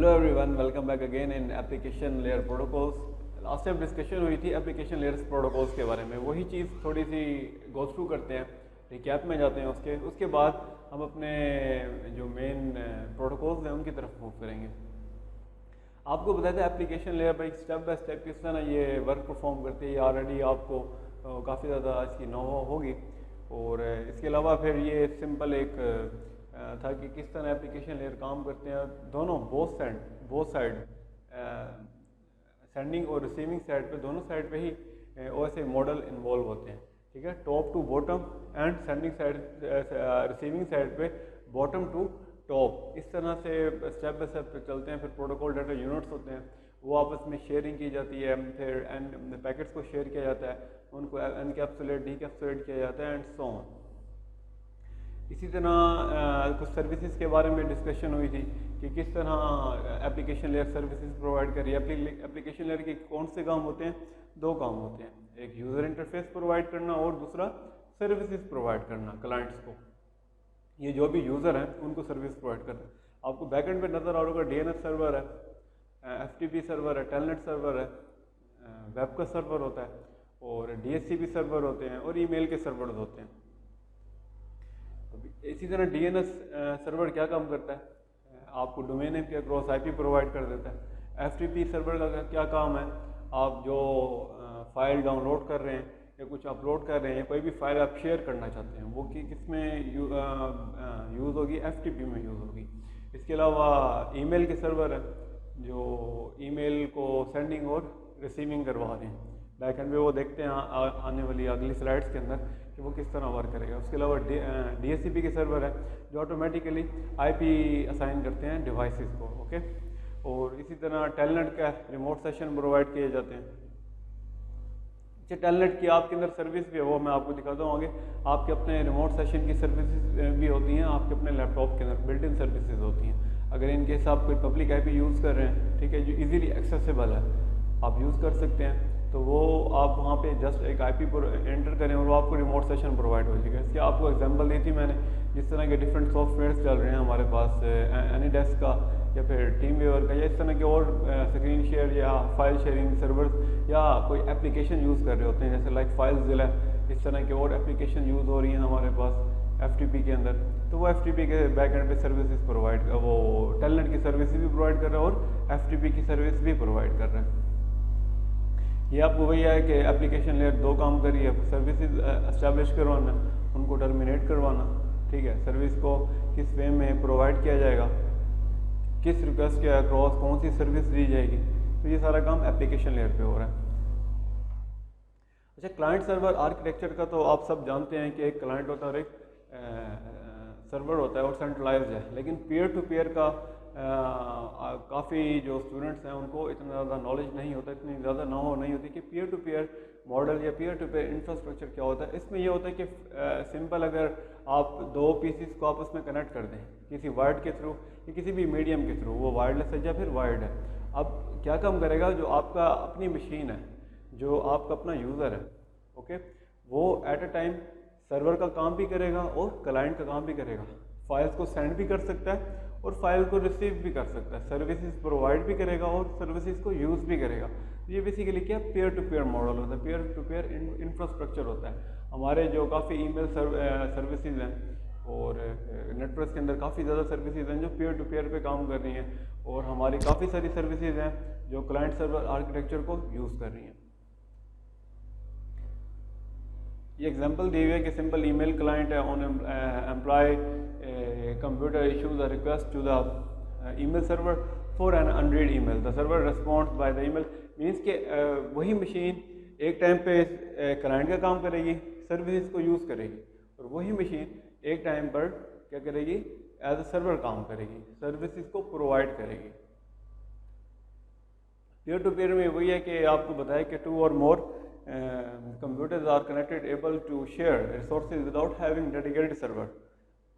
Hello everyone, welcome back again in application layer protocols. Last time discussion हुई थी application layers protocols के बारे में। वही चीज़ थोड़ी सी गो थ्रू करते हैं, रिकैप में जाते हैं। उसके बाद हम अपने जो मेन प्रोटोकॉल्स हैं उनकी तरफ मूव करेंगे। आपको बताया था एप्लीकेशन लेयर भाई स्टेप बाय स्टेप किस तरह ये वर्क परफॉर्म करती है। ये ऑलरेडी आपको काफ़ी ज़्यादा इसकी नॉलेज होगी। और इसके अलावा फिर ये सिंपल एक था कि किस तरह एप्लीकेशन लेयर काम करते हैं। दोनों बोथ साइड सेंडिंग और रिसीविंग साइड पे, दोनों साइड पे ही OSI मॉडल इन्वॉल्व होते हैं। ठीक है, top to bottom and sending side receiving side पे बॉटम टू टॉप। इस तरह से स्टेप बाय स्टेप चलते हैं। फिर प्रोटोकॉल डाटा यूनिट्स होते हैं, वो आपस में शेयरिंग की जाती है। फिर एंड पैकेट्स को शेयर किया जाता है, उनको एनकैप्सुलेट डीकैप्सुलेट किया जाता है एंड सो ऑन। इसी तरह कुछ सर्विसेज के बारे में डिस्कशन हुई थी कि किस तरह एप्लीकेशन लेयर सर्विसेज प्रोवाइड करी। एप्लीकेशन लेयर के कौन से काम होते हैं? दो काम होते हैं, एक यूज़र इंटरफेस प्रोवाइड करना और दूसरा सर्विसेज प्रोवाइड करना क्लाइंट्स को। ये जो भी यूज़र हैं उनको सर्विस प्रोवाइड करना। आपको बैकएंड पे नज़र आ रहा होगा DNS सर्वर है, FTP सर्वर है, टेलनेट सर्वर है, वेब का सर्वर होता है और DHCP सर्वर होते हैं और ईमेल के सर्वर होते हैं। इसी तरह DNS सर्वर क्या काम करता है? आपको डोमेन नेम के अक्रॉस IP प्रोवाइड कर देता है। FTP सर्वर का क्या काम है? आप जो फाइल डाउनलोड कर रहे हैं या कुछ अपलोड कर रहे हैं या कोई भी फाइल आप शेयर करना चाहते हैं, वो किस में यूज़ होगी? FTP में यूज़ होगी। इसके अलावा ईमेल के सर्वर है जो ईमेल को सेंडिंग और रिसीविंग करवा रहे हैं। बैकएंड पे वो देखते हैं आने वाली अगली स्लाइड्स के अंदर कि वो किस तरह वर्क करेगा। उसके अलावा DHCP के सर्वर है जो ऑटोमेटिकली IP असाइन करते हैं डिवाइसेस को। ओके, और इसी तरह टेलनेट का रिमोट सेशन प्रोवाइड किए जाते हैं। अच्छा, टेलनेट की आपके अंदर सर्विस भी है, वो मैं आपको दिखाता हूँ आगे। आपके अपने रिमोट सेशन की सर्विसेज भी होती हैं, आपके अपने लैपटॉप के अंदर बिल्ट इन सर्विसेज होती हैं। अगर इनकेस आप कोई पब्लिक IP यूज़ कर रहे हैं, ठीक है, जो इजीली एक्सेसिबल है, आप यूज़ कर सकते हैं, तो वो आप वहाँ पे जस्ट एक IP पर एंटर करें और वो आपको रिमोट सेशन प्रोवाइड हो जाएगा। इसकी आपको एग्जांपल दी थी मैंने, जिस तरह के डिफरेंट सॉफ्टवेयर्स चल रहे हैं हमारे पास, एनीडेस्क का या फिर टीमवेयर का या इस तरह के और स्क्रीन शेयर या फाइल शेयरिंग सर्वर्स या कोई एप्लीकेशन यूज़ कर रहे होते हैं, जैसे लाइक फाइलज़िला, इस तरह के और एप्लीकेशन यूज़ हो रही हैं हमारे पास FTP के अंदर। तो वो FTP के बैकएंड पे सर्विसेज प्रोवाइड, वो टेलनेट की सर्विस भी प्रोवाइड कर रहा है और FTP की सर्विस भी प्रोवाइड कर रहा है। ये आपको वही है कि एप्लीकेशन लेयर दो काम करिए, सर्विसेज एस्टैब्लिश करवाना, उनको टर्मिनेट करवाना। ठीक है, सर्विस को किस वे में प्रोवाइड किया जाएगा, किस रिक्वेस्ट के अक्रॉस कौन सी सर्विस दी जाएगी, तो ये सारा काम एप्लीकेशन लेयर पे हो रहा है। अच्छा, क्लाइंट सर्वर आर्किटेक्चर का तो आप सब जानते हैं कि एक क्लाइंट होता है और एक सर्वर होता है और सेंट्रलाइज्ड है। लेकिन पीयर टू पीयर का काफ़ी जो स्टूडेंट्स हैं उनको इतना ज़्यादा नॉलेज नहीं होता, इतनी ज़्यादा नॉलेज नहीं होती कि पीयर टू पीयर मॉडल या पीयर टू पीयर इंफ्रास्ट्रक्चर क्या होता है। इसमें यह होता है कि सिंपल अगर आप दो पीसीस को आपस में कनेक्ट कर दें किसी वायर्ड के थ्रू या किसी भी मीडियम के थ्रू, वो वायरलेस है या फिर वायर्ड है, अब क्या काम करेगा? जो आपका अपनी मशीन है, जो आपका अपना यूज़र है, ओके, वो एट अ टाइम सर्वर का काम भी करेगा और क्लाइंट का काम भी करेगा। फाइल्स को सेंड भी कर सकता है और फाइल को रिसीव भी कर सकता है, सर्विसेज प्रोवाइड भी करेगा और सर्विसेज को यूज़ भी करेगा। ये बेसिकली क्या पीयर टू पीयर मॉडल होता है, पीयर टू पीयर इंफ्रास्ट्रक्चर होता है। हमारे जो काफ़ी ईमेल सर्विसेज हैं और नेटवर्क के अंदर काफ़ी ज़्यादा सर्विसेज हैं जो पीयर टू पीयर पे काम कर रही हैं, और हमारी काफ़ी सारी सर्विसेज हैं जो क्लाइंट सर्वर आर्किटेक्चर को यूज़ कर रही हैं। ये एग्जांपल दी हुई है कि सिंपल ईमेल क्लाइंट है, on employ computer issues a request to the email server for an unread email, the server responds by the email. Means के वही मशीन एक टाइम पे क्लाइंट का काम करेगी, सर्विसेज को यूज़ करेगी, और वही मशीन एक टाइम पर क्या करेगी? एज अ सर्वर काम करेगी, सर्विसेज को प्रोवाइड करेगी। पीयर टू पीयर में वही है कि आपको बताया कि टू और मोर computers are connected able to share resources without having dedicated server।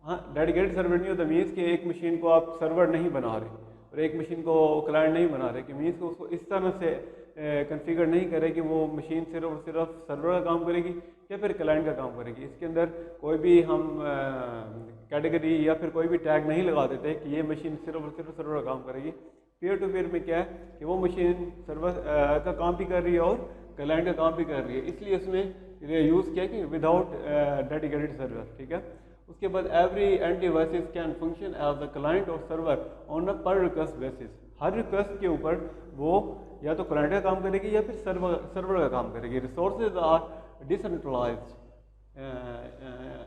हाँ, डेडिकेटेड सर्वर नहीं होता, मीन्स कि एक मशीन को आप सर्वर नहीं बना रहे और एक मशीन को क्लाइंट नहीं बना रहे, कि मीन्स को उसको इस तरह से कॉन्फ़िगर नहीं करे कि वो मशीन सिर्फ और सिर्फ सर्वर का काम करेगी या फिर क्लाइंट का काम करेगी। इसके अंदर कोई भी हम कैटेगरी या फिर कोई भी टैग नहीं लगा देते कि ये मशीन सिर्फ और सिर्फ सर्वर का काम करेगी। पीयर टू पीयर में क्या है कि वो मशीन सर्वर का काम भी कर रही है और क्लाइंट का काम भी कर रही है, इसलिए उसने यूज़ किया कि विदाउट डेडिकेटेड सर्वर, ठीक है। उसके बाद every and devices can function as the client और server on a per request basis. Her request के ऊपर वो या तो क्लाइंट का काम करेगी या फिर सर्वर का काम करेगी। Resources are decentralized,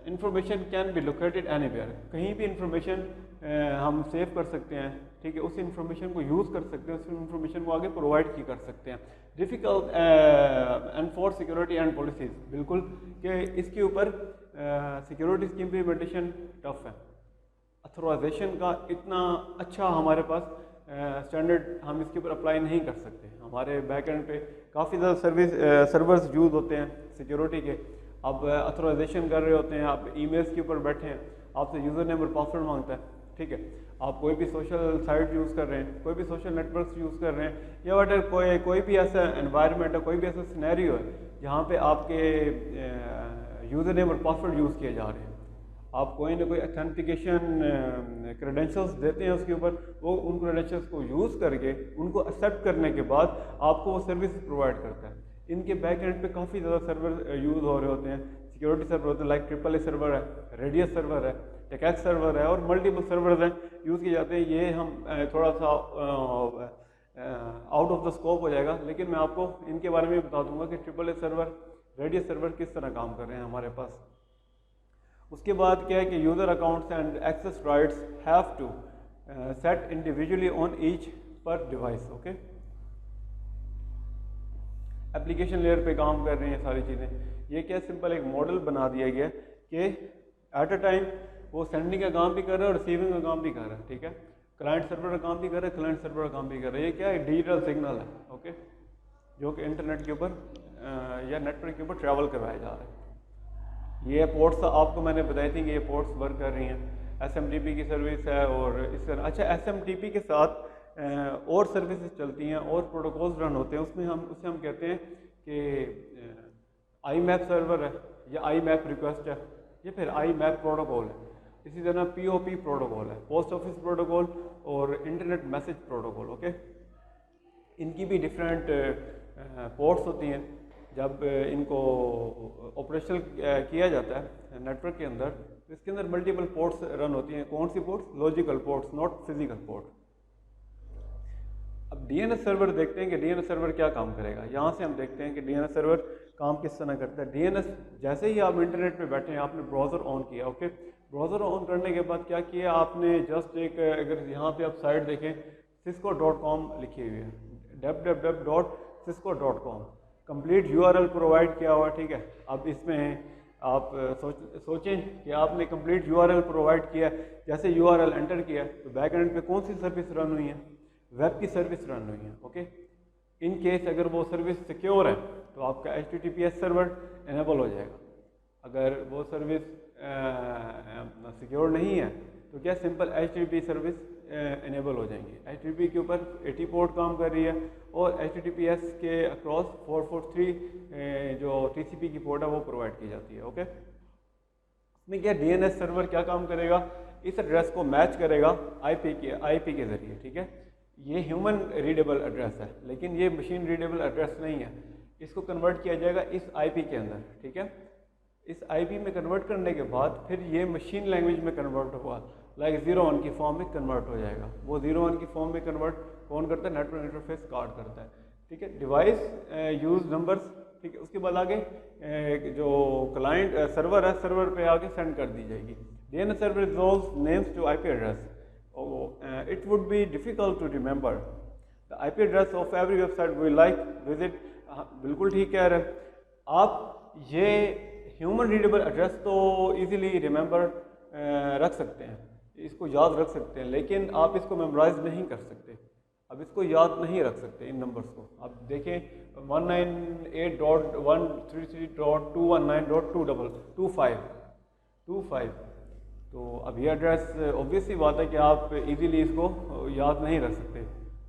information can be located anywhere, कहीं भी इंफॉर्मेशन हम सेव कर सकते हैं, ठीक है, उस इंफॉर्मेशन को यूज़ कर सकते हैं, उस इंफॉर्मेशन को आगे प्रोवाइड की कर सकते हैं। Difficult enforce security and policies, बिल्कुल कि इसके ऊपर सिक्योरिटीज़ की इम्प्लीमेंटेशन टफ है। अथोराइजेशन का इतना अच्छा हमारे पास स्टैंडर्ड हम इसके ऊपर अप्लाई नहीं कर सकते। हमारे बैक एंड पे काफ़ी ज़्यादा सर्वर्स यूज़ होते हैं सिक्योरिटी के। आप अथोराइजेशन कर रहे होते हैं, आप ईमेल्स के ऊपर बैठे हैं, आपसे यूज़र नेम और पासवर्ड मांगता है, ठीक है। आप कोई भी सोशल साइट यूज़ कर रहे हैं, कोई भी सोशल नेटवर्क्स यूज़ कर रहे हैं, या वट कोई भी ऐसा एनवायरनमेंट है, कोई भी ऐसा सिनेरियो है जहाँ पे आपके यूज़र नेम और पासवर्ड यूज़ किए जा रहे हैं, आप कोई ना कोई ऑथेंटिकेशन क्रेडेंशियल्स देते हैं उसके ऊपर, वो उन क्रेडेंशियल्स को यूज़ करके उनको एक्सेप्ट करने के बाद आपको वो सर्विस प्रोवाइड करता है। इनके बैक एंड पे काफ़ी ज़्यादा सर्वर यूज़ हो रहे होते हैं, सिक्योरिटी सर्वर होते हैं, लाइक AAA सर्वर है, रेडियस सर्वर है, टेकैक्स सर्वर है, और मल्टीपल सर्वर्स हैं यूज़ किए जाते हैं। ये हम थोड़ा सा आउट ऑफ द स्कोप हो जाएगा, लेकिन मैं आपको इनके बारे में बता दूंगा कि AAA सर्वर, रेडियस सर्वर किस तरह काम कर रहे हैं हमारे पास। उसके बाद क्या है कि user accounts and access rights have to set individually on each per device, okay. Application layer पे काम कर रही हैं सारी चीज़ें। ये क्या सिंपल एक मॉडल बना दिया गया कि एट अ टाइम वो सेंडिंग का काम भी कर रहा है और रिसीविंग का काम भी कर रहा है, ठीक है। क्लाइंट सर्वर का काम भी कर रहा है, क्लाइंट सर्वर का काम भी कर रहा है। ये क्या है, डिजिटल सिग्नल है, ओके, जो कि इंटरनेट के ऊपर या नेटवर्क के ऊपर ट्रैवल करवाया जा रहा है। ये पोर्ट्स आपको मैंने बताई थी कि ये पोर्ट्स वर्क कर रही हैं, SMTP की सर्विस है और इस तरह। अच्छा, SMTP के साथ और सर्विसेज चलती हैं और प्रोटोकॉल्स रन होते हैं, उसमें हम कहते हैं कि IMAP सर्वर है या IMAP रिक्वेस्ट है या फिर IMAP प्रोटोकॉल है। इसी तरह POP प्रोटोकॉल है, पोस्ट ऑफिस प्रोटोकॉल और इंटरनेट मैसेज प्रोटोकॉल, ओके। इनकी भी डिफरेंट पोर्ट्स होती हैं। जब इनको ऑपरेशनल किया जाता है नेटवर्क के अंदर, तो इसके अंदर मल्टीपल पोर्ट्स रन होती हैं। कौन सी ports? Logical ports, not physical port. अब DNS सर्वर देखते हैं कि DNS सर्वर क्या काम करेगा। यहाँ से हम देखते हैं कि DNS सर्वर काम किस तरह करता है। DNS, जैसे ही आप इंटरनेट पे बैठे हैं, आपने ब्राउज़र ऑन किया, ओके। ब्राउज़र ऑन करने के बाद क्या किया आपने, जस्ट एक, अगर यहाँ पे आप साइट देखें, cisco.com लिखी हुई है, www.cisco.com, कंप्लीट URL प्रोवाइड किया हुआ, ठीक है। अब इसमें आप सोचें कि आपने कंप्लीट URL प्रोवाइड किया, जैसे URL एंटर किया तो बैक एंड पे कौन सी सर्विस रन हुई है? वेब की सर्विस रन हुई है, ओके। इन केस अगर वो सर्विस सिक्योर है तो आपका HTTPS सर्वर इनेबल हो जाएगा। अगर वो सर्विस सिक्योर नहीं है तो क्या सिंपल HTTP सर्विस इनेबल हो जाएंगी। HTTP के ऊपर 80 पोर्ट काम कर रही है और HTTPS के अक्रॉस 443 जो TCP की पोर्ट है वो प्रोवाइड की जाती है, ओके। इसमें क्या DNS सर्वर क्या काम करेगा? इस एड्रेस को मैच करेगा IP के ज़रिए, ठीक है। ये ह्यूमन रीडेबल एड्रेस है, लेकिन ये मशीन रीडेबल एड्रेस नहीं है। इसको कन्वर्ट किया जाएगा इस IP के अंदर, ठीक है। इस IP में कन्वर्ट करने के बाद फिर ये मशीन लैंग्वेज में कन्वर्ट होगा, लाइक 0-1 की फॉर्म में कन्वर्ट हो जाएगा। वो 0-1 की फॉर्म में कन्वर्ट कौन करता है? नेटवर्क इंटरफेस कार्ड करता है, ठीक है। डिवाइस यूज नंबर्स, ठीक है। उसके बाद आगे जो क्लाइंट सर्वर है, सर्वर पे आगे सेंड कर दी जाएगी। DNS server resolves names to IP address. It would be difficult to remember the IP address of every website we like visit। बिल्कुल ठीक कह रहे हैं आप। ये ह्यूमन रीडेबल एड्रेस तो इजीली रिमेंबर रख सकते हैं, इसको याद रख सकते हैं, लेकिन आप इसको मेमोराइज नहीं कर सकते। अब इसको याद नहीं रख सकते इन नंबर्स को। अब देखें 198.133.219.25 तो अब ये एड्रेस ऑब्वियसली बात है कि आप इजीली इसको याद नहीं रख सकते,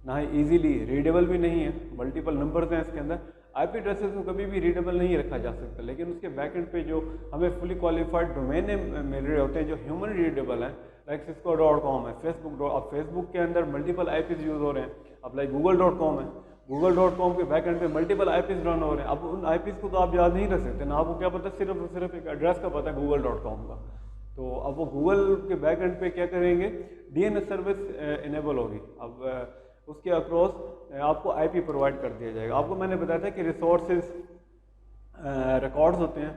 ना ही इजीली रीडेबल भी नहीं है। मल्टीपल नंबर्स हैं इसके अंदर। आईपी एड्रेसेस को कभी भी रीडेबल नहीं रखा जा सकता, लेकिन उसके बैकएंड पे जो हमें फुली क्वालिफाइड डोमेन नेम मिल रहे होते हैं जो ह्यूमन रीडेबल हैं, लाइक cisco.com है, अब फेसबुक के अंदर मल्टीपल आईपीज यूज़ हो रहे हैं, अब लाइक google.com है, google.com के बैकएंड पे मल्टीपल आईपीज रन हो रहे हैं। अब उन आईपीज को तो आप याद नहीं रख सकते ना, आपको क्या पता, सिर्फ एक एड्रेस का पता है google.com का। तो अब वो गूगल के बैकएंड पे क्या करेंगे, डीएनएस सर्विस इनेबल होगी। अब उसके अक्रॉस आपको आईपी प्रोवाइड कर दिया जाएगा। आपको मैंने बताया था कि रिसोर्सेज रिकॉर्ड्स होते हैं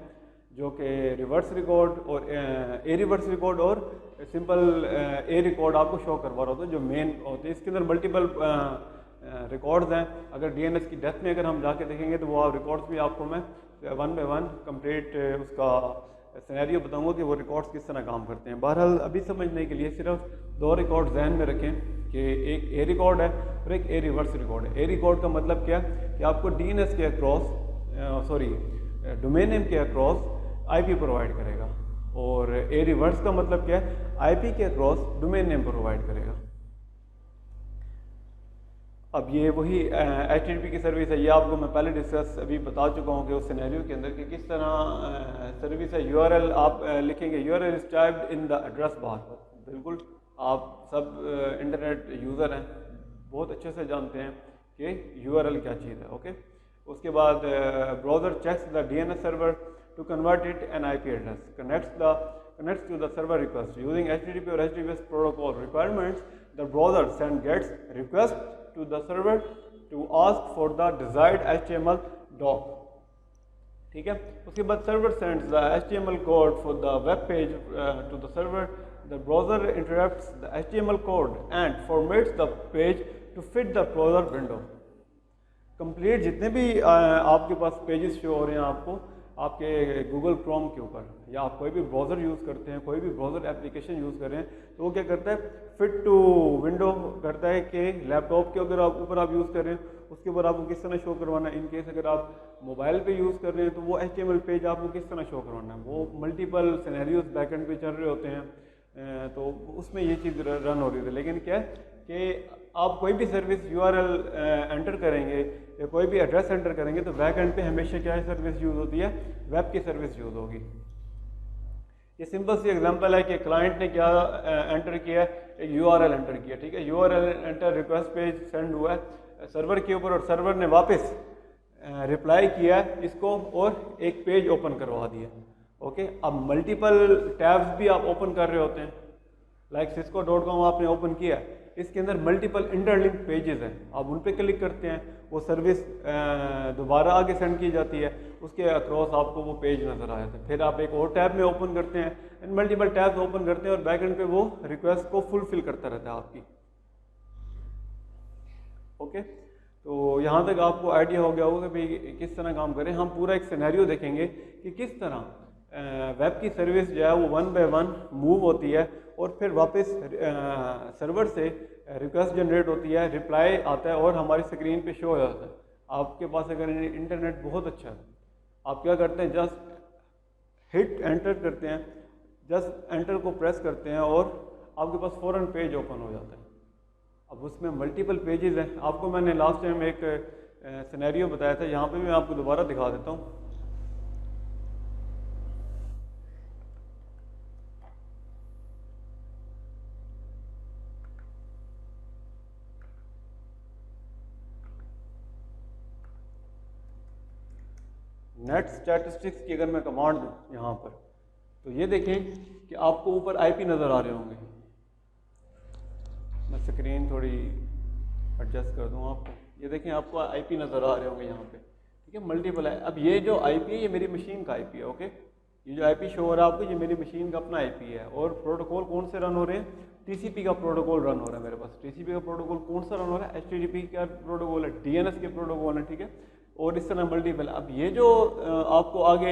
जो कि रिवर्स रिकॉर्ड और ए रिवर्स रिकॉर्ड और सिंपल ए रिकॉर्ड आपको शो करवा रहा होता है जो मेन होते हैं। इसके अंदर मल्टीपल रिकॉर्ड्स हैं। अगर डीएनएस की डेप्थ में अगर हम जाके देखेंगे तो वो रिकॉर्ड्स भी आपको मैं 1 बाय 1 कंप्लीट उसका सिनेरियो बताऊंगा कि वो रिकॉर्ड्स किस तरह काम करते हैं। बहरहाल अभी समझने के लिए सिर्फ 2 रिकॉर्ड जहन में रखें कि एक ए रिकॉर्ड है और एक ए रिवर्स रिकॉर्ड है। ए रिकॉर्ड का मतलब क्या कि आपको डीएनएस के अक्रॉस डोमेन नेम के अक्रॉस आईपी प्रोवाइड करेगा, और ए रिवर्स का मतलब क्या है, आईपी के अक्रॉस डोमेन नेम प्रोवाइड करेगा। अब ये वही HTTP की सर्विस है, ये आपको मैं पहले डिस्कस अभी बता चुका हूँ कि उस सिनेरियो के अंदर कि किस तरह सर्विस है। URL आप लिखेंगे, URL is typed in the address bar. बिल्कुल आप सब इंटरनेट यूज़र हैं, बहुत अच्छे से जानते हैं कि URL क्या चीज़ है। ओके, उसके बाद browser checks the DNS server to convert it an IP address, connects to the server request using HTTP or HTTPS protocol requirements. The browser send gets request to the server to ask for the desired HTML doc. ठीक है, उसके बाद server sends the HTML code for the web page to the server. The browser interprets the HTML code and formats the page to fit the browser window. Complete जितने भी आपके पास pages show हो रहे हैं आपके गूगल क्रोम के ऊपर, या आप कोई भी ब्राउज़र यूज़ करते हैं, कोई भी ब्राउज़र एप्लीकेशन यूज़ कर रहे हैं, तो वो क्या करता है, फिट टू विंडो करता है कि लैपटॉप के अगर आप ऊपर आप यूज़ कर रहे हैं उसके ऊपर आपको किस तरह शो करवाना है। इन केस अगर आप मोबाइल पे यूज़ कर रहे हैं तो वो HTML पेज आपको किस तरह शो करवाना है। वो मल्टीपल सिनेरियोज बैकएंड पे चल रहे होते हैं, तो उसमें ये चीज़ रन हो रही थी। लेकिन क्या है कि आप कोई भी सर्विस URL एंटर करेंगे या कोई भी एड्रेस एंटर करेंगे तो बैक एंड पे हमेशा क्या है, सर्विस यूज़ होती है, वेब की सर्विस यूज़ होगी। ये सिंपल सी एग्जांपल है कि क्लाइंट ने क्या एंटर किया, एक URL एंटर किया। ठीक है, URL enter request page send हुआ है सर्वर के ऊपर, और सर्वर ने वापस रिप्लाई किया इसको और एक पेज ओपन करवा दिया। ओके, अब मल्टीपल टैब्स भी आप ओपन कर रहे होते हैं, लाइक cisco.com आपने ओपन किया, इसके अंदर मल्टीपल इंटरलिंक पेजेस हैं, आप उन पे क्लिक करते हैं, वो सर्विस दोबारा आगे सेंड की जाती है, उसके अक्रॉस आपको वो पेज नज़र आ जाता है। फिर आप एक और टैब में ओपन करते हैं, मल्टीपल टैब्स ओपन करते हैं और बैक एंड पे वो रिक्वेस्ट को फुलफिल करता रहता है आपकी। ओके, तो यहाँ तक आपको आइडिया हो गया होगा कि भाई किस तरह काम करें। हम पूरा एक सिनेरियो देखेंगे कि किस तरह वेब की सर्विस जो है वो 1 बाय 1 मूव होती है और फिर वापस सर्वर से रिक्वेस्ट जनरेट होती है, रिप्लाई आता है और हमारी स्क्रीन पे शो हो जाता है। आपके पास अगर इंटरनेट बहुत अच्छा है, आप क्या करते हैं, जस्ट हिट एंटर करते हैं, जस्ट एंटर को प्रेस करते हैं और आपके पास फ़ौरन पेज ओपन हो जाता है। अब उसमें मल्टीपल पेजेस हैं। आपको मैंने लास्ट टाइम एक सिनेरियो बताया था, यहाँ पे मैं आपको दोबारा दिखा देता हूँ। नेट स्टैटिस्टिक्स की अगर मैं कमांड दूँ यहाँ पर, तो ये देखें कि आपको ऊपर आईपी नज़र आ रहे होंगे। मैं स्क्रीन थोड़ी एडजस्ट कर दूँ आपको, ये देखें आपको आईपी नज़र आ रहे होंगे यहाँ पे। ठीक है, मल्टीपल है। अब ये जो आईपी है ये मेरी मशीन का आईपी है। ओके, ये जो आईपी शो हो रहा है आपको, ये मेरी मशीन का अपना आईपी है। और प्रोटोकॉल कौन से रन हो रहे हैं, टीसीपी का प्रोटोकॉल रन हो रहा है मेरे पास। टीसीपी का प्रोटोकॉल कौन सा रन हो रहा है, HTTP का प्रोटोकॉल है, DNS के प्रोटोकॉल है। ठीक है, और इस तरह मल्टीपल। अब ये जो आपको आगे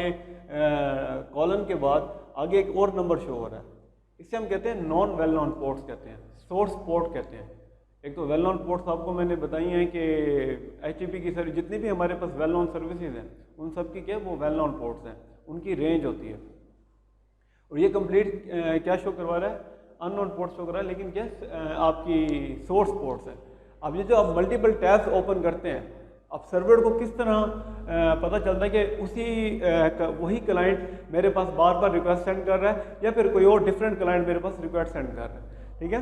कॉलन के बाद आगे एक और नंबर शो हो रहा है, इसे हम कहते हैं नॉन वेल नोन पोर्ट्स कहते हैं, सोर्स पोर्ट कहते हैं। एक तो वेल नोन पोर्ट्स आपको मैंने बताई हैं कि HTTP की सर्विस जितनी भी हमारे पास वेल नोन सर्विसेज हैं उन सब की क्या वो वेल नोन पोर्ट्स हैं, उनकी रेंज होती है। और ये कंप्लीट क्या शो करवा रहा है, अननोन पोर्ट्स शो कर रहा है, लेकिन क्या आपकी सोर्स पोर्ट्स है। अब ये जो आप मल्टीपल टैब्स ओपन करते हैं, अब सर्वर को किस तरह पता चलता है कि वही क्लाइंट मेरे पास बार बार रिक्वेस्ट सेंड कर रहा है या फिर कोई और डिफरेंट क्लाइंट मेरे पास रिक्वेस्ट सेंड कर रहा है, ठीक है।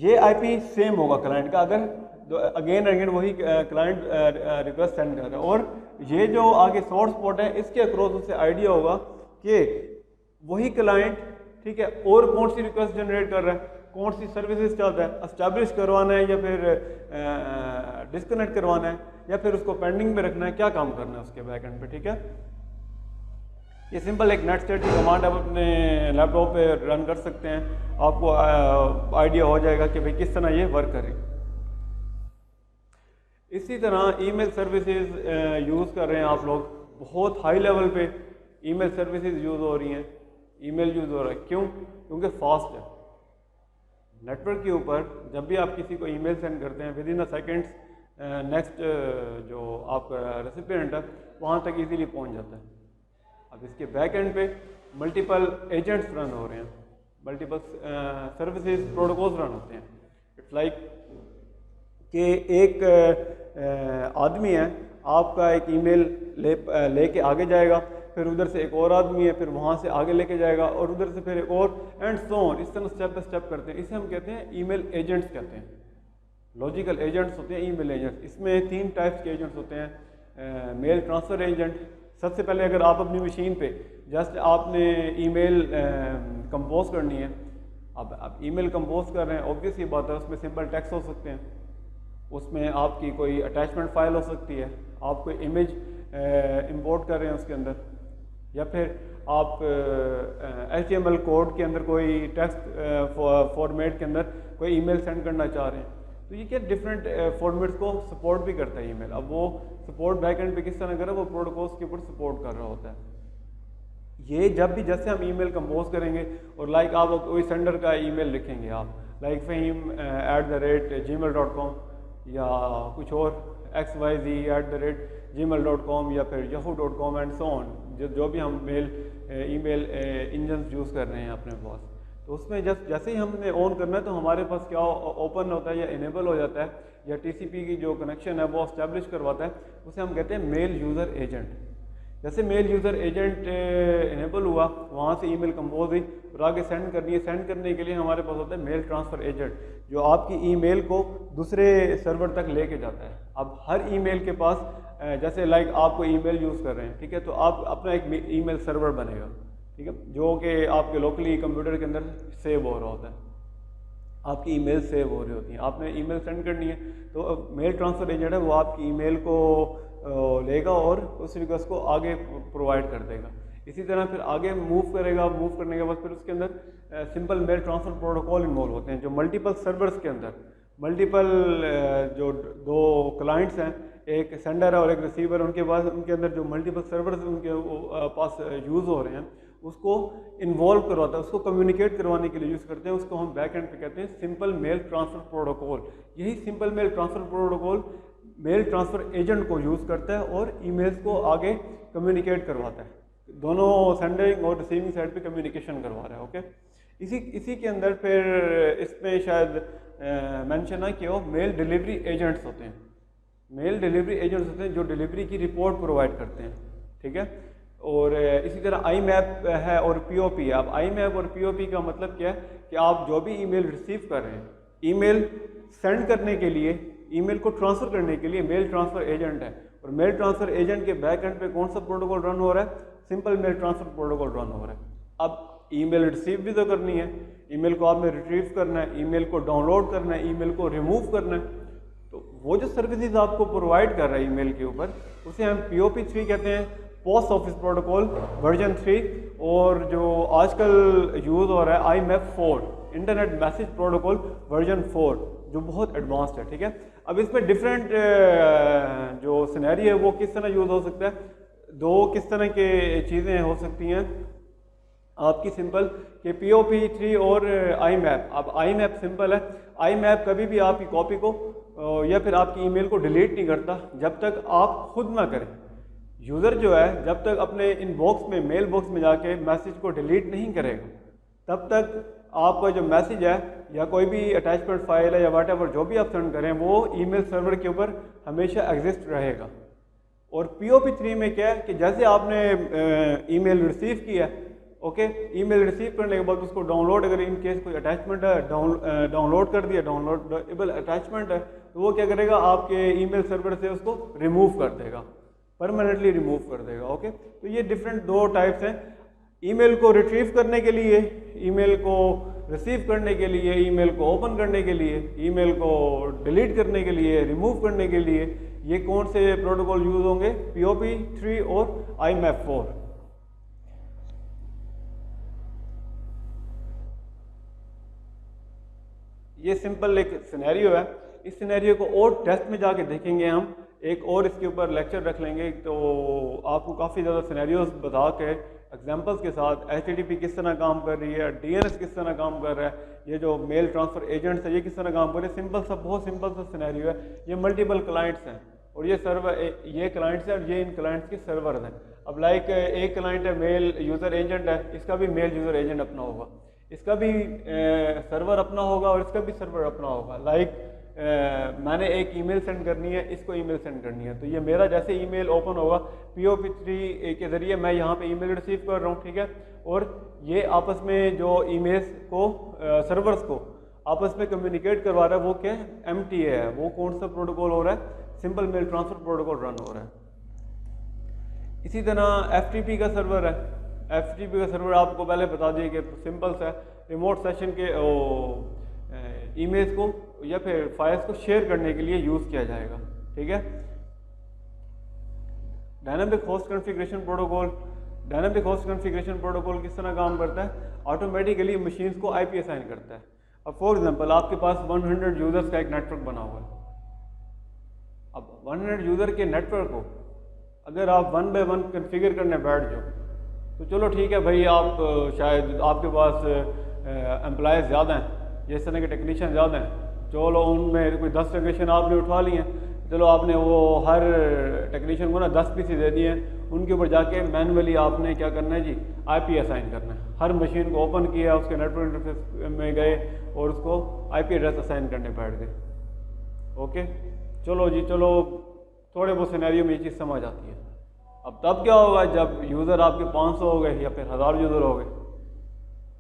ये आईपी सेम होगा क्लाइंट का, अगर अगेन अगेन वही क्लाइंट रिक्वेस्ट सेंड कर रहा है, और ये जो आगे सोर्स पोर्ट है इसके अक्रॉस उसे आइडिया होगा कि वही क्लाइंट, ठीक है, और कौन सी रिक्वेस्ट जनरेट कर रहा है, कौन सी सर्विसेज चाहता है, एस्टैब्लिश करवाना है या फिर डिस्कनेक्ट करवाना है या फिर उसको पेंडिंग में रखना है, क्या काम करना है उसके बैकएंड पे, ठीक है। ये सिंपल एक नेट स्टेट की कमांड आप अपने लैपटॉप पे रन कर सकते हैं, आपको आइडिया हो जाएगा कि भाई किस तरह ये वर्क करेगी। इसी तरह ईमेल सर्विसेज यूज़ कर रहे हैं आप लोग, बहुत हाई लेवल पे ईमेल सर्विसेज यूज़ हो रही हैं, ईमेल यूज़ हो रहा है, क्यों? क्योंकि फास्ट है। नेटवर्क के ऊपर जब भी आप किसी को ईमेल सेंड करते हैं with in a seconds next जो आपका रेसिपिएंट है वहाँ तक इजीली पहुँच जाता है। अब इसके बैक एंड पे मल्टीपल एजेंट्स रन हो रहे हैं, मल्टीपल सर्विसेज प्रोटोकॉल्स रन होते हैं। इट्स लाइक कि एक आदमी है, आपका एक ईमेल लेके आगे जाएगा, फिर उधर से एक और आदमी है, फिर वहाँ से आगे लेके जाएगा, और उधर से फिर एक और, एंड सो ऑन, इस तरह स्टेप बाय स्टेप करते हैं। इसे हम कहते हैं ईमेल एजेंट्स कहते हैं, लॉजिकल एजेंट्स होते हैं ईमेल एजेंट्स। इसमें 3 टाइप्स के एजेंट्स होते हैं। मेल ट्रांसफ़र एजेंट, सबसे पहले अगर आप अपनी मशीन पे जस्ट आपने ईमेल कंपोज करनी है, अब आप ईमेल कंपोज कर रहे हैं, ऑब्वियस ये बात है, उसमें सिंपल टेक्स्ट हो सकते हैं, उसमें आपकी कोई अटैचमेंट फाइल हो सकती है, आप कोई इमेज इंपोर्ट कर रहे हैं उसके अंदर, या फिर आप HTML कोड के अंदर कोई टेक्स्ट फॉर्मेट के अंदर कोई ईमेल सेंड करना चाह रहे हैं। तो ये क्या डिफरेंट फॉर्मेट्स को सपोर्ट भी करता है ईमेल। अब वो सपोर्ट बैकएंड पे किस तरह कर रहा है, वो प्रोटोकॉल्स के ऊपर सपोर्ट कर रहा होता है। ये जब भी जैसे हम ईमेल कंपोज करेंगे और लाइक आप कोई सेंडर का ईमेल लिखेंगे आप, लाइक fahim@gmail.com या कुछ और xyz@gmail.com या फिर yahoo.com एंड सो ऑन, जो भी हम ईमेल इंजन यूज़ कर रहे हैं अपने पास, तो उसमें जैसे ही हमने ऑन करना है तो हमारे पास क्या ओपन होता है या इनेबल हो जाता है, या TCP की जो कनेक्शन है वो एस्टैब्लिश करवाता है, उसे हम कहते हैं मेल यूज़र एजेंट। जैसे मेल यूज़र एजेंट इनेबल हुआ, वहाँ से ईमेल कंपोज हुई और आगे सेंड करनी है, सेंड करने के लिए हमारे पास होता है मेल ट्रांसफ़र एजेंट, जो आपकी ईमेल को दूसरे सर्वर तक लेके जाता है। अब हर ईमेल के पास जैसे लाइक आप कोई ईमेल यूज़ कर रहे हैं, ठीक है, तो आप अपना एक ईमेल सर्वर बनेगा, ठीक है, जो कि आपके लोकली कंप्यूटर के अंदर सेव हो रहा होता है, आपकी ईमेल सेव हो रही होती हैं, आपने ईमेल सेंड करनी है, तो मेल ट्रांसफ़र एजेंट है वो आपकी ईमेल को लेगा और उस रिक्वेस्ट को आगे प्रोवाइड कर देगा। इसी तरह फिर आगे मूव करेगा, मूव करने के बाद फिर उसके अंदर simple mail transfer protocol involve होते हैं, जो मल्टीपल सर्वर्स के अंदर मल्टीपल जो 2 क्लाइंट्स हैं, एक सेंडर है और एक रिसीवर, उनके अंदर जो मल्टीपल सर्वर्स उनके पास यूज़ हो रहे हैं, उसको इन्वॉल्व करवाता है, उसको कम्युनिकेट करवाने के लिए यूज़ करते हैं, उसको हम बैक एंड पे कहते हैं सिंपल मेल ट्रांसफ़र प्रोटोकॉल। यही simple mail transfer protocol mail transfer agent को यूज़ करता है और ईमेल्स को आगे कम्युनिकेट करवाता है, दोनों सेंडिंग और रिसीविंग साइड पे कम्युनिकेशन करवा रहा है। ओके, इसी के अंदर फिर इसमें शायद मेंशन है कि वो मेल डिलीवरी एजेंट्स होते हैं, मेल डिलीवरी एजेंट्स होते हैं जो डिलीवरी की रिपोर्ट प्रोवाइड करते हैं, ठीक है। और इसी तरह IMAP है और POP है। अब IMAP और POP का मतलब क्या है कि आप जो भी ईमेल रिसीव कर रहे हैं, ईमेल सेंड करने के लिए, ईमेल को ट्रांसफ़र करने के लिए मेल ट्रांसफ़र एजेंट है, और मेल ट्रांसफ़र एजेंट के बैक एंड पे कौन सा प्रोटोकॉल रन हो रहा है, simple mail transfer protocol run हो रहा है। अब ईमेल रिसीव भी तो करनी है, ईमेल को आपने रिट्रीव करना है, ईमेल को डाउनलोड करना है, ईमेल को रिमूव करना है, तो वो जो सर्विसेज आपको प्रोवाइड कर रहा है ईमेल के ऊपर, उसे हम POP3 कहते हैं, पोस्ट ऑफिस प्रोटोकॉल वर्जन 3, और जो आजकल यूज़ हो रहा है IMAP4 internet message protocol version 4, जो बहुत एडवांस्ड है, ठीक है। अब इसमें डिफरेंट जो सिनेरियो है वो किस तरह यूज़ हो सकता है, 2 किस तरह के चीज़ें हो सकती हैं आपकी, सिंपल कि POP3 और IMAP। अब IMAP सिंपल है, IMAP कभी भी आपकी कॉपी को या फिर आपकी ईमेल को डिलीट नहीं करता जब तक आप खुद ना करें। यूज़र जो है जब तक अपने इनबॉक्स में, मेल बॉक्स में जाके मैसेज को डिलीट नहीं करेगा, तब तक आपका जो मैसेज है या कोई भी अटैचमेंट फाइल है या वाट एवर जो भी आप सेंड करें वो ईमेल सर्वर के ऊपर हमेशा एग्जिस्ट रहेगा। और POP3 में क्या है कि जैसे आपने ईमेल रिसीव किया, ओके, ईमेल रिसीव करने के बाद उसको डाउनलोड, अगर इन केस कोई अटैचमेंट है डाउनलोड कर दिया, डाउनलोडेबल अटैचमेंट है, तो वो क्या करेगा आपके ईमेल सर्वर से उसको रिमूव कर देगा, परमानेंटली रिमूव कर देगा। ओके, तो ये डिफरेंट दो टाइप्स हैं, ईमेल को रिट्रीव करने के लिए, ईमेल को रिसीव करने के लिए, ईमेल को ओपन करने के लिए, ईमेल को डिलीट करने के लिए, रिमूव करने के लिए। ये कौन से प्रोटोकॉल यूज होंगे? POP3 और IMAP4। ये सिंपल एक सिनेरियो है, इस सिनेरियो को और टेस्ट में जाके देखेंगे हम, एक और इसके ऊपर लेक्चर रख लेंगे, तो आपको काफ़ी ज़्यादा सिनेरियोज बता के एग्जांपल्स के साथ HTTP किस तरह काम कर रही है, DNS किस तरह काम कर रहा है, ये जो मेल ट्रांसफ़र एजेंट्स है ये किस तरह काम कर रहे हैं। सिंपल सा, बहुत सिंपल सा सिनेरियो है। ये मल्टीपल क्लाइंट्स हैं और ये सर्वर, ये क्लाइंट्स हैं और ये इन क्लाइंट्स के सर्वर्स हैं। अब लाइक एक क्लाइंट है मेल यूज़र एजेंट है, इसका भी मेल यूज़र एजेंट अपना होगा, इसका भी सर्वर अपना होगा और इसका भी सर्वर अपना होगा। लाइक मैंने एक ईमेल सेंड करनी है, इसको ईमेल सेंड करनी है, तो ये मेरा जैसे ईमेल ओपन होगा POP3 के ज़रिए मैं यहाँ पे ईमेल रिसीव कर रहा हूँ, ठीक है, और ये आपस में जो ईमेल्स को सर्वर्स को आपस में कम्युनिकेट करवा रहा है वो क्या है? MTA है। वो कौन सा प्रोटोकॉल हो रहा है? Simple mail transfer protocol run हो रहा है। इसी तरह FTP का सर्वर है। FTP का सर्वर आपको पहले बता दिए कि सिंपल सा रिमोट सेशन के ईमेल्स को या फिर फाइल्स को शेयर करने के लिए यूज़ किया जाएगा, ठीक है। Dynamic host configuration protocol, dynamic host configuration protocol किस तरह काम करता है? ऑटोमेटिकली मशीन्स को IP असाइन करता है। अब फॉर एग्जांपल आपके पास 100 यूज़र्स का एक नेटवर्क बना हुआ है। अब 100 यूज़र के नेटवर्क को अगर आप 1 बाय 1 कन्फिगर करने बैठ जाओ तो चलो ठीक है भाई, आप शायद आपके पास एम्प्लॉयज़ ज़्यादा हैं, जिस तरह के टेक्नीशियन ज़्यादा हैं, चलो उनमें कोई 10 टेक्नीशियन आपने उठा लिए हैं, चलो आपने वो हर टेक्नीशियन को ना 10 पीसी दे दिए हैं, उनके ऊपर जाके मैनुअली आपने क्या करना है जी? IP असाइन करना है। हर मशीन को ओपन किया, उसके नेटवर्क इंटरफेस में गए और उसको IP एड्रेस असाइन करने बैठ गए। ओके, चलो जी, चलो थोड़े बहुत सिनेरियो में ये चीज़ समझ आती है। अब तब क्या होगा जब यूज़र आपके 500 हो गए या फिर 1000 यूज़र हो गए,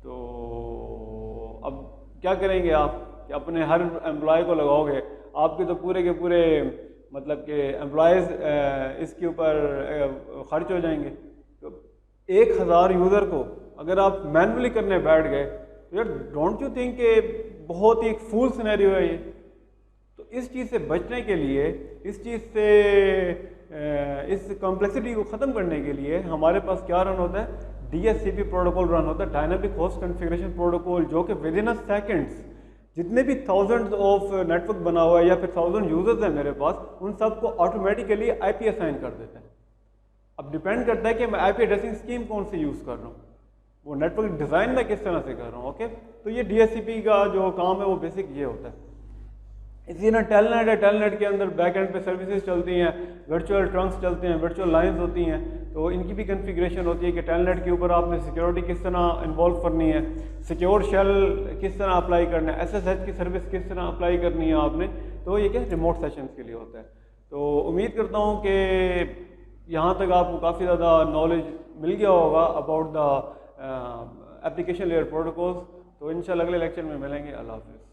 तो अब क्या करेंगे आप कि अपने हर एम्प्लॉय को लगाओगे, आपके तो पूरे के पूरे मतलब कि एम्प्लॉयज़ इसके ऊपर खर्च हो जाएंगे। तो 1000 यूज़र को अगर आप मैनुअली करने बैठ गए तो यार डोंट यू थिंक कि बहुत ही एक फूल सिनेरियो है ये। तो इस चीज़ से बचने के लिए, इस चीज़ से इस कॉम्प्लेक्सिटी को ख़त्म करने के लिए हमारे पास क्या रन होता है? DHCP प्रोटोकॉल रन होता है, डायनामिक होस्ट कॉन्फ़िगरेशन प्रोटोकॉल, जो कि विद इन अ सेकेंड्स जितने भी थाउजेंड्स ऑफ नेटवर्क बना हुआ है या फिर 1000 यूजर्स हैं मेरे पास, उन सब को ऑटोमेटिकली IP असाइन कर देता है। अब डिपेंड करता है कि मैं IP एड्रेसिंग स्कीम कौन सी यूज़ कर रहा हूँ, वो नेटवर्क डिज़ाइन मैं किस तरह से कर रहा हूँ। ओके, तो ये DHCP का जो काम है वो बेसिक ये होता है। इसी तरह टेलनेट है, टेलनेट के अंदर बैक एंड पे सर्विसेज चलती हैं, वर्चुअल ट्रंक्स चलते हैं, वर्चुअल लाइंस होती हैं, तो इनकी भी कॉन्फ़िगरेशन होती है कि टेलनेट के ऊपर आपने सिक्योरिटी किस तरह इन्वॉल्व करनी है, सिक्योर शेल किस तरह अप्लाई करना है, SSH की सर्विस किस तरह अप्लाई करनी है आपने। तो ये क्या रिमोट सेशंस के लिए होता है। तो उम्मीद करता हूँ कि यहाँ तक आपको काफ़ी ज़्यादा नॉलेज मिल गया होगा about the application layer protocols. तो इंशाल्लाह अगले लेक्चर में मिलेंगे। अल्लाह हाफ़िज़।